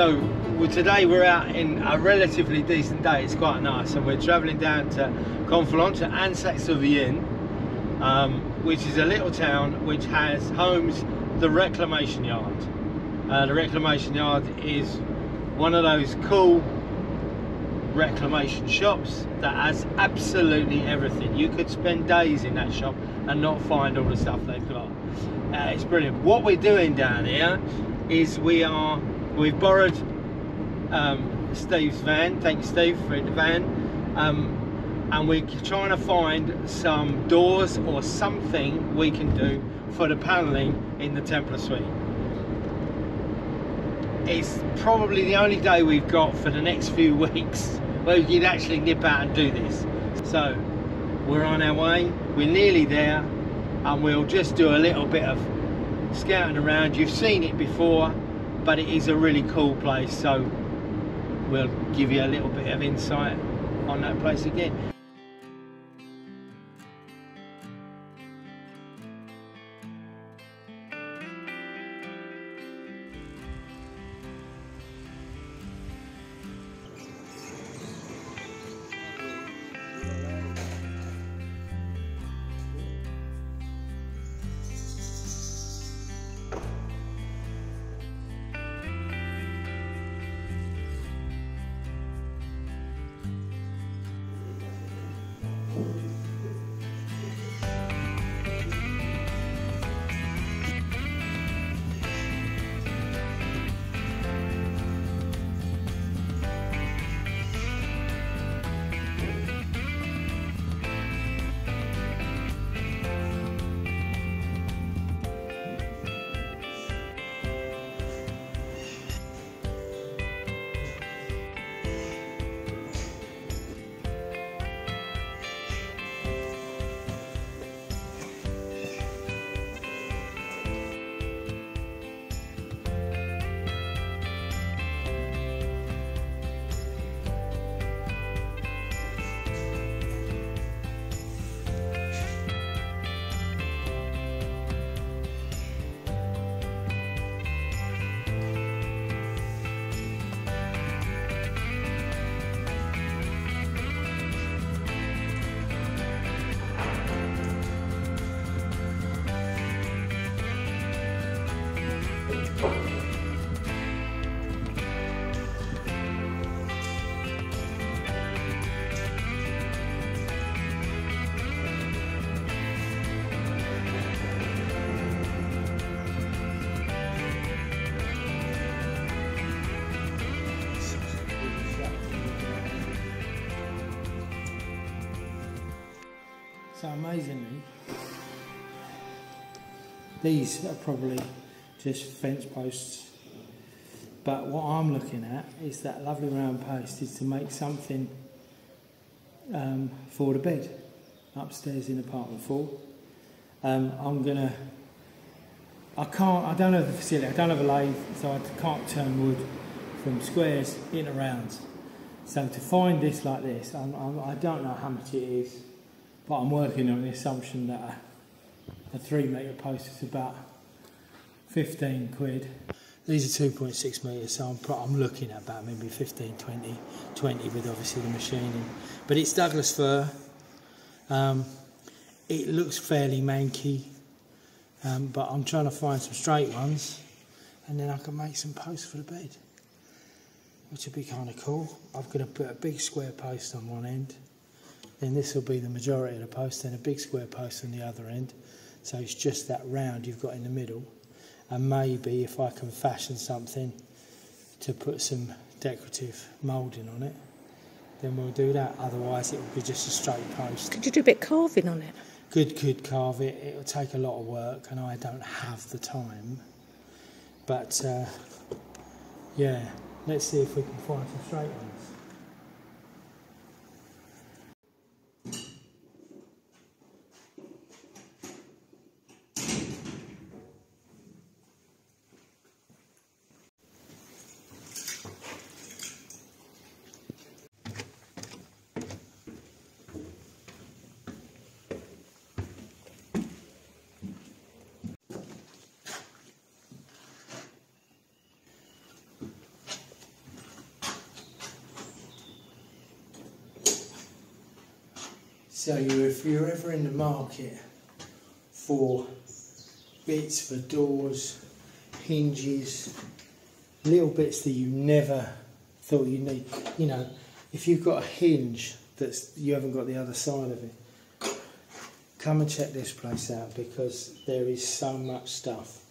So today we're out in a relatively decent day. It's quite nice, and we're travelling down to Conflans, to Ansac-sur-Vienne, which is a little town which homes the Reclamation Yard. The Reclamation Yard is one of those cool reclamation shops that has absolutely everything. You could spend days in that shop and not find all the stuff they've got. It's brilliant. What we're doing down here is we've borrowed Steve's van. Thank you, Steve, for the van, and we're trying to find some doors or something we can do for the panelling in the Templar suite. It's probably the only day we've got for the next few weeks where we can actually nip out and do this. So we're on our way, we're nearly there, and we'll just do a little bit of scouting around. You've seen it before, but it is a really cool place, so we'll give you a little bit of insight on that place again. So amazingly, these are probably just fence posts, but what I'm looking at is that lovely round post is to make something for the bed upstairs in apartment 4. I don't have the facility, I don't have a lathe, so I can't turn wood from squares into rounds. So to find this like this, I don't know how much it is, but I'm working on the assumption that a 3 metre post is about 15 quid. These are 2.6 metres, so I'm looking at about maybe 15, 20 with obviously the machining. But it's Douglas fir. It looks fairly manky, but I'm trying to find some straight ones, and then I can make some posts for the bed, which would be kind of cool. I'm going to put a big square post on one end, then this will be the majority of the post, then a big square post on the other end, so it's just that round you've got in the middle. And maybe if I can fashion something to put some decorative moulding on it, then we'll do that. Otherwise it will be just a straight post. Could you do a bit of carving on it? Could carve it. It'll take a lot of work and I don't have the time. But yeah, let's see if we can find some straight ones. So if you're ever in the market for bits for doors, hinges, little bits that you never thought you'd need, you know, if you've got a hinge that's you haven't got the other side of it, come and check this place out, because there is so much stuff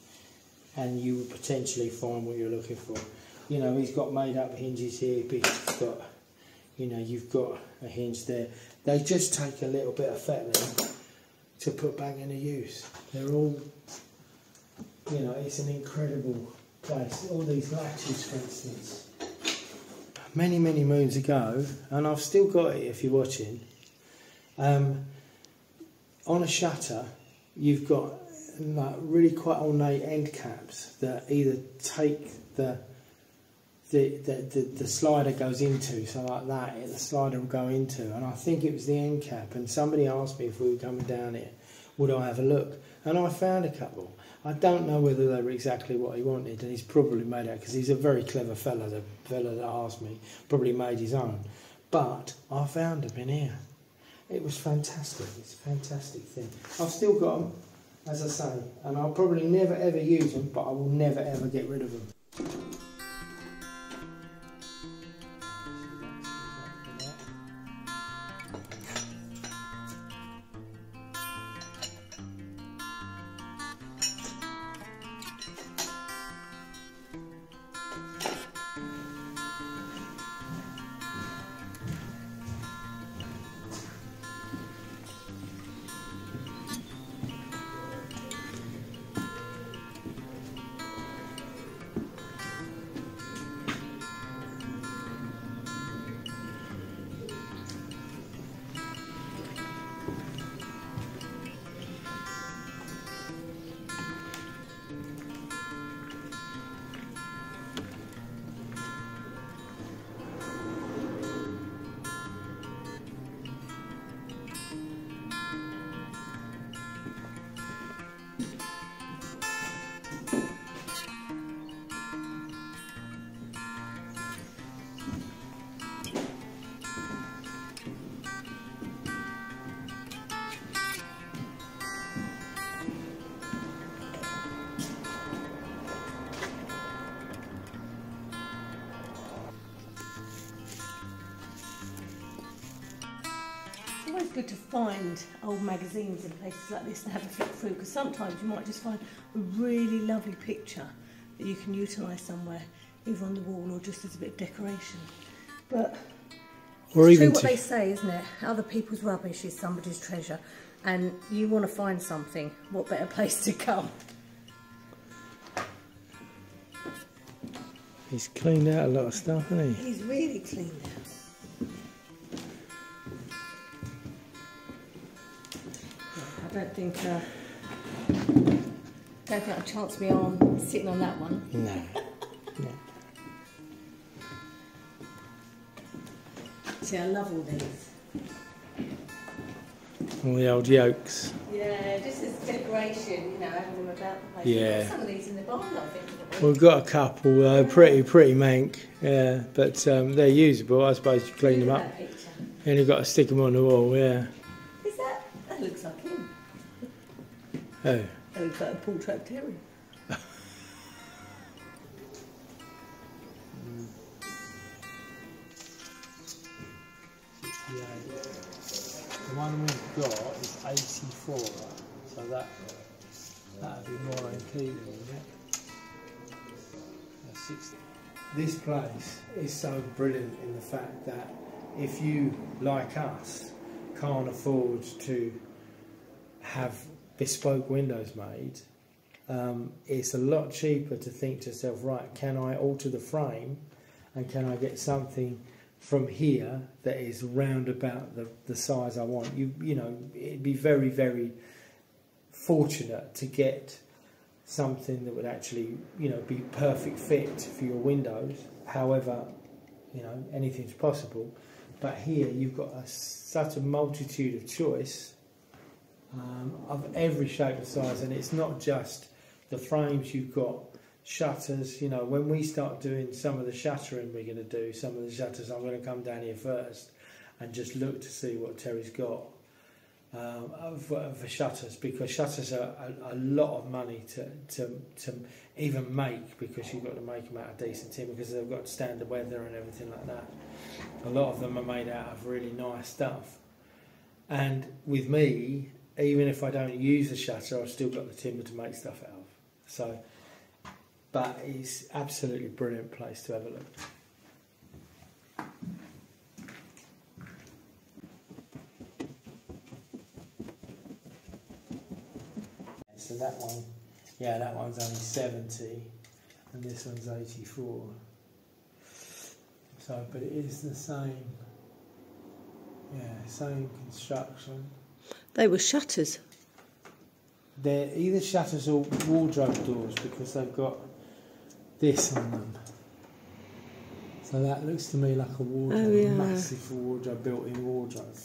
and you will potentially find what you're looking for. You know, he's got made up hinges here, but he's got, you know, you've got a hinge there. They just take a little bit of fettling to put back into use. They're all, you know, it's an incredible place. All these latches, for instance. Many, many moons ago, and I've still got it if you're watching, on a shutter, you've got like really quite ornate end caps that either take the slider goes into, so like that, the slider will go into, and I think it was the end cap, and somebody asked me if we were coming down here, would I have a look, and I found a couple. I don't know whether they were exactly what he wanted, and he's probably made it, because he's a very clever fella, the fella that asked me, probably made his own, but I found them in here. It was fantastic, it's a fantastic thing. I've still got them, as I say, and I'll probably never ever use them, but I will never ever get rid of them. It's always good to find old magazines in places like this and have a flick through, because sometimes you might just find a really lovely picture that you can utilise somewhere, either on the wall or just as a bit of decoration. But it's true what they say, isn't it? Other people's rubbish is somebody's treasure, and you want to find something, what better place to come? He's cleaned out a lot of stuff, hasn't he? He's really cleaned out. I don't think I'll chance me on sitting on that one. No. No. See, I love all these. All the old yolks. Yeah, just as decoration, you know, having them about the place. Yeah. We've got some of these in the barn, I think. We've got a couple, pretty mank, yeah, but they're usable. I suppose you clean them up. And you've got to stick them on the wall, yeah. Is that? That looks like him. Oh. That looks like a portrait terrier. Yeah. The one we've got is 84, so that'd be more in keeping, wouldn't it? 60. This place is so brilliant in the fact that if you, like us, can't afford to have bespoke windows made, it's a lot cheaper to think to yourself, right, can I alter the frame and can I get something from here that is round about the size I want? You know, it'd be very, very fortunate to get something that would actually, you know, be perfect fit for your windows. However, you know, anything's possible. But here you've got such a multitude of choice of every shape and size, and it's not just the frames. You've got shutters. You know, when we start doing some of the shuttering we're going to do, some of the shutters, I'm going to come down here first and just look to see what Terry's got. for shutters, because shutters are a lot of money to even make, because you've got to make them out of decent tin, because they've got to stand the weather and everything like that. A lot of them are made out of really nice stuff. And with me, even if I don't use the shutter, I've still got the timber to make stuff out of. So, but it's absolutely brilliant place to have a look. So that one, yeah, that one's only 70, and this one's 84. So, but it is the same, yeah, same construction. They were shutters. They're either shutters or wardrobe doors, because they've got this on them. So that looks to me like a wardrobe, oh, yeah. A massive wardrobe, built-in wardrobe.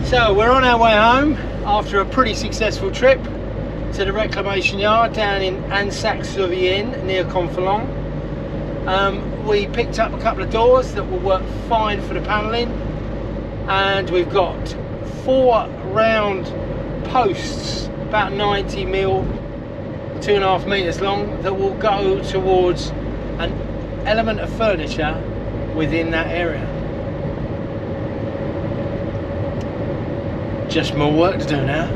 So we're on our way home after a pretty successful trip to the reclamation yard down in Ansac-sur-Vienne near Conflans. We picked up a couple of doors that will work fine for the panelling, and we've got 4 round posts about 90 mil, 2.5 meters long, that will go towards an element of furniture within that area. Just more work to do now.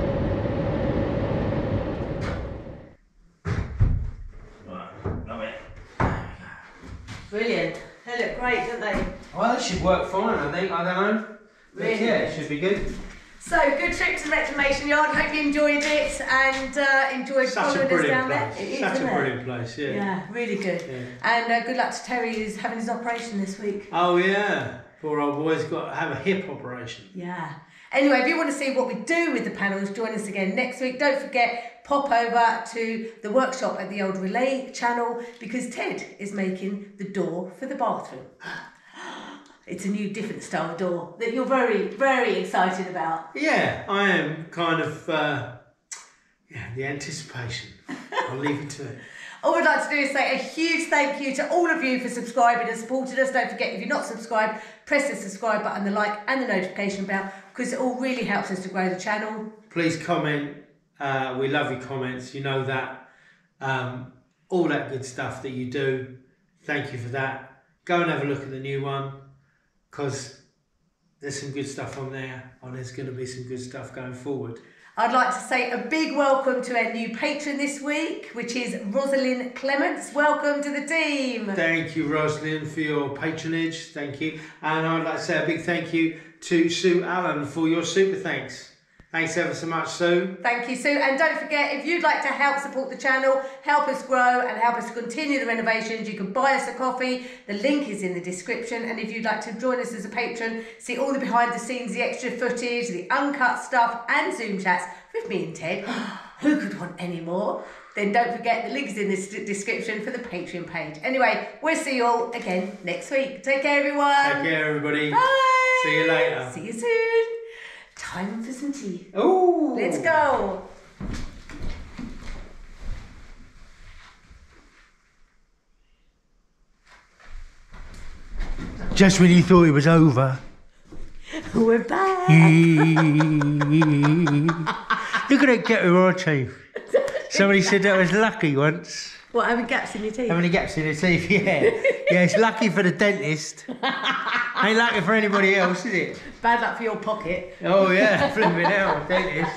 Brilliant. They look great, don't they? Well, they should work fine, I think. I don't know. Really? Yeah, it should be good. So, good trip to the reclamation yard. Hope you enjoyed it and enjoyed following us down there. It is, Such a brilliant place, yeah. Yeah, really good. Yeah. And good luck to Terry, who's having his operation this week. Oh yeah, poor old boy's got to have a hip operation. Yeah. Anyway, if you want to see what we do with the panels, join us again next week. Don't forget, pop over to the workshop at the Old Relay channel, because Ted is making the door for the bathroom. It's a new, different style door that you're very, very excited about. Yeah, I am kind of, the anticipation. I'll leave it to it. All I'd like to do is say a huge thank you to all of you for subscribing and supporting us. Don't forget, if you're not subscribed, press the subscribe button, the like and the notification bell, because it all really helps us to grow the channel. Please comment. We love your comments. You know that. All that good stuff that you do. Thank you for that. Go and have a look at the new one, because there's some good stuff on there, or there's going to be some good stuff going forward. I'd like to say a big welcome to our new patron this week, which is Rosalind Clements. Welcome to the team. Thank you, Rosalind, for your patronage. Thank you. And I'd like to say a big thank you to Sue Allen for your super thanks. Thanks ever so much, Sue. Thank you, Sue. And don't forget, if you'd like to help support the channel, help us grow and help us continue the renovations, you can buy us a coffee. The link is in the description. And if you'd like to join us as a patron, see all the behind the scenes, the extra footage, the uncut stuff and Zoom chats with me and Ted, who could want any more? Then don't forget the link is in the description for the Patreon page. Anyway, we'll see you all again next week. Take care, everyone. Take care, everybody. Bye. See you later. See you soon. Time for some tea. Oh, let's go. Just when you thought it was over. We're back. Look at that gap with our teeth. Somebody said that was lucky once. What, having gaps in your teeth? How many gaps in your teeth? Yeah. Yeah, it's lucky for the dentist. Ain't lucky for anybody else, is it? Bad luck for your pocket. Oh yeah, flipping out, dentist.